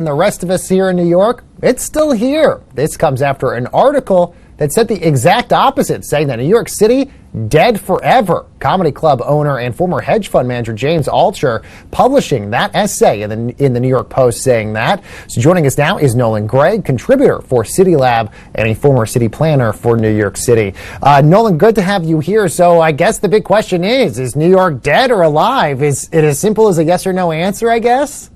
And the rest of us here in New York, it's still here. This comes after an article that said the exact opposite, saying that New York City, dead forever. Comedy club owner and former hedge fund manager James Altucher publishing that essay in the New York Post saying that. So joining us now is Nolan Gray, contributor for City Lab and a former city planner for New York City. Nolan, good to have you here. So I guess the big question is New York dead or alive? Is it as simple as a yes or no answer, I guess?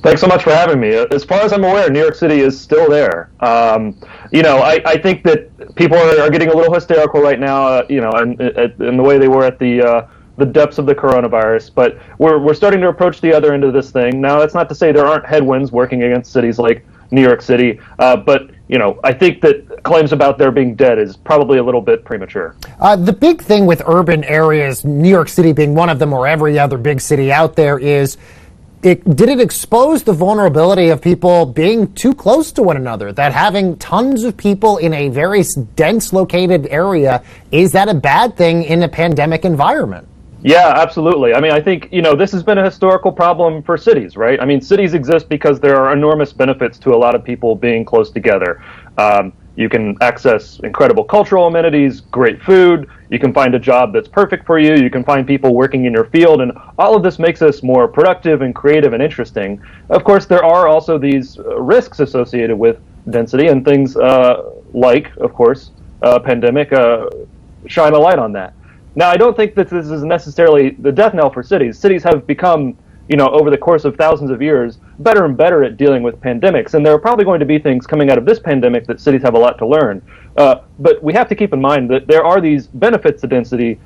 Thanks so mu's for having me. As far as I'm aware, New York City is still there. I think that people are getting a little hysterical right now, in the way they were at the depths of the coronavirus. But we're starting to approach the other end of this thing. Now, that's not to say there aren't headwinds working against cities like New York City, but I think that claims about there being dead is probably a little bit premature. The big thing with urban areas, New York City being one of them, or every other big city out there, is did it expose the vulnerability of people being too close to one another? That having tons of people in a very dense located area, is that a bad thing in a pandemic environment? Yeah, absolutely. I mean, I think, this has been a historical problem for cities, right? I mean, cities exist because there are enormous benefits to a lot of people being close together. You can access incredible cultural amenities, great food. You can find a job that's perfect for you. You can find people working in your field. And all of this makes us more productive and creative and interesting. Of course, there are also these risks associated with density, and things like, of course, pandemic shine a light on that. Now, I don't think that this is necessarily the death knell for cities. Cities have become, over the course of thousands of years, better and better at dealing with pandemics. And there are probably going to be things coming out of this pandemic that cities have a lot to learn. But we have to keep in mind that there are these benefits to density,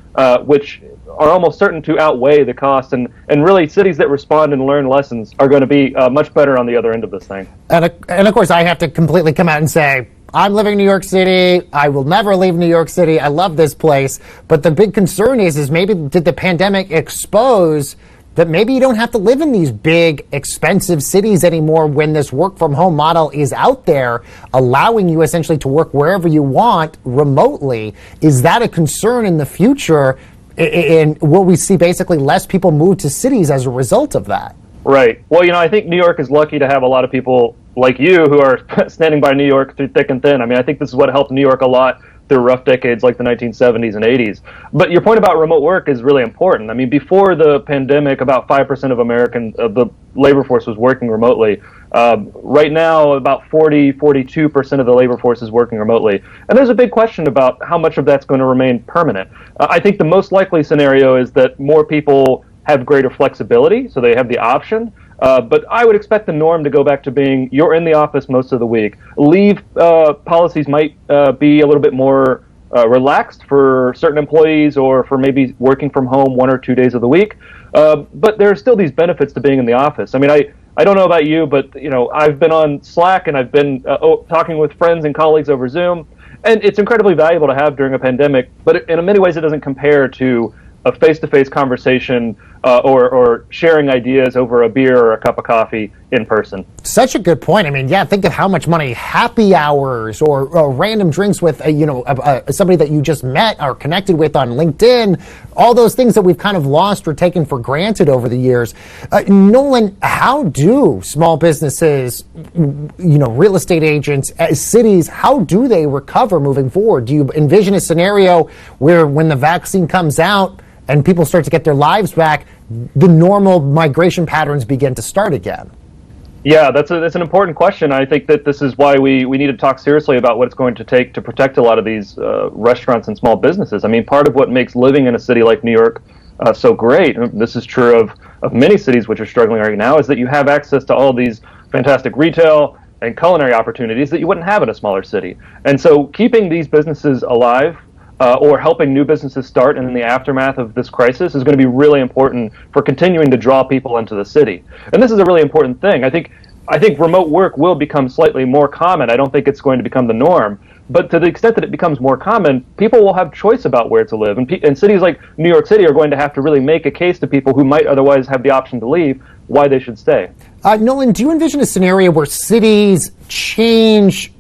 which are almost certain to outweigh the cost. And really, cities that respond and learn lessons are going to be much better on the other end of this thing. And of course, I have to completely come out and say, I'm living in New York City. I will never leave New York City. I love this place. But the big concern is maybe did the pandemic expose that maybe you don't have to live in these big, expensive cities anymore when this work-from-home model is out there, allowing you essentially to work wherever you want remotely. Is that a concern in the future? And will we see basically less people move to cities as a result of that? Right. Well, I think New York is lucky to have a lot of people like you who are standing by New York through thick and thin. I mean, I think this is what helped New York a lot through rough decades like the 1970s and 80s. But your point about remote work is really important. I mean, before the pandemic, about 5% of the labor force was working remotely. Right now, about 42% of the labor force is working remotely. And there's a big question about how much of that's going to remain permanent. I think the most likely scenario is that more people have greater flexibility, so they have the option. But I would expect the norm to go back to being you're in the office most of the week. Leave policies might be a little bit more relaxed for certain employees or for maybe working from home 1 or 2 days of the week. But there are still these benefits to being in the office. I mean, I don't know about you, but I've been on Slack and I've been talking with friends and colleagues over Zoom, and it's incredibly valuable to have during a pandemic. But in many ways, it doesn't compare to a face-to-face conversation or sharing ideas over a beer or a cup of coffee in person. Such a good point. I mean, think of how much money happy hours or random drinks with somebody that you just met or connected with on LinkedIn, all those things that we've kind of lost or taken for granted over the years. Nolan, how do small businesses, real estate agents, cities, how do they recover moving forward? Do you envision a scenario where when the vaccine comes out and people start to get their lives back, the normal migration patterns begin to start again? Yeah, that's an important question. I think that this is why we need to talk seriously about what it's going to take to protect a lot of these restaurants and small businesses. I mean, part of what makes living in a city like New York so great, and this is true of many cities which are struggling right now, is that you have access to all these fantastic retail and culinary opportunities that you wouldn't have in a smaller city. And so keeping these businesses alive or helping new businesses start in the aftermath of this crisis is going to be really important for continuing to draw people into the city. And this is a really important thing. I think remote work will become slightly more common. I don't think it's going to become the norm. But to the extent that it becomes more common, people will have choice about where to live. And cities like New York City are going to have to really make a case to people who might otherwise have the option to leave why they should stay. Nolan, do you envision a scenario where cities change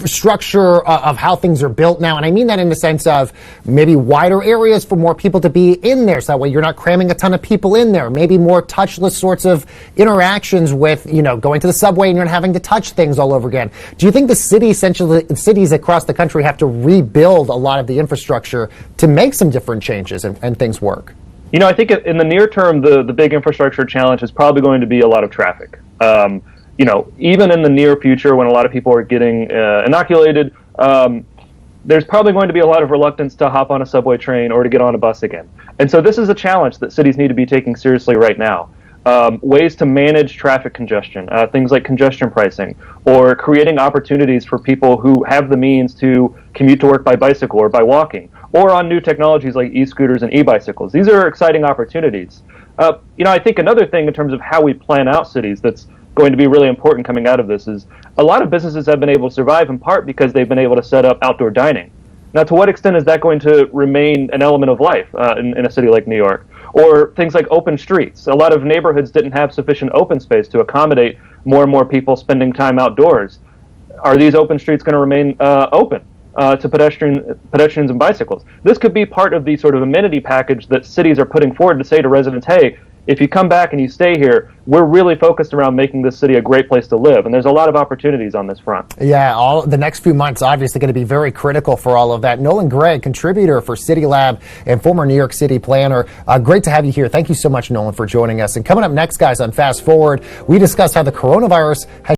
structure of how things are built now. And I mean that in the sense of maybe wider areas for more people to be in there. So that way you're not cramming a ton of people in there. Maybe more touchless sorts of interactions with, going to the subway and you're not having to touch things all over again. Do you think the cities across the country have to rebuild a lot of the infrastructure to make some different changes and things work? I think in the near term, the big infrastructure challenge is probably going to be a lot of traffic. Even in the near future, when a lot of people are getting inoculated, there's probably going to be a lot of reluctance to hop on a subway train or to get on a bus again. And so this is a challenge that cities need to be taking seriously right now. Ways to manage traffic congestion, things like congestion pricing, or creating opportunities for people who have the means to commute to work by bicycle or by walking, or on new technologies like e-scooters and e-bicycles. These are exciting opportunities. I think another thing in terms of how we plan out cities that's going to be really important coming out of this is a lot of businesses have been able to survive in part because they've been able to set up outdoor dining. Now, to what extent is that going to remain an element of life in a city like New York? Or things like open streets. A lot of neighborhoods didn't have sufficient open space to accommodate more and more people spending time outdoors. Are these open streets going to remain open to pedestrians and bicycles? This could be part of the sort of amenity package that cities are putting forward to say to residents, hey, if you come back and you stay here, we're really focused around making this city a great place to live. And there's a lot of opportunities on this front. Yeah, the next few months obviously going to be very critical for all of that. Nolan Gray, contributor for City Lab and former New York City planner. Great to have you here. Thank you so much, Nolan, for joining us. And coming up next, guys, on Fast Forward, we discuss how the coronavirus has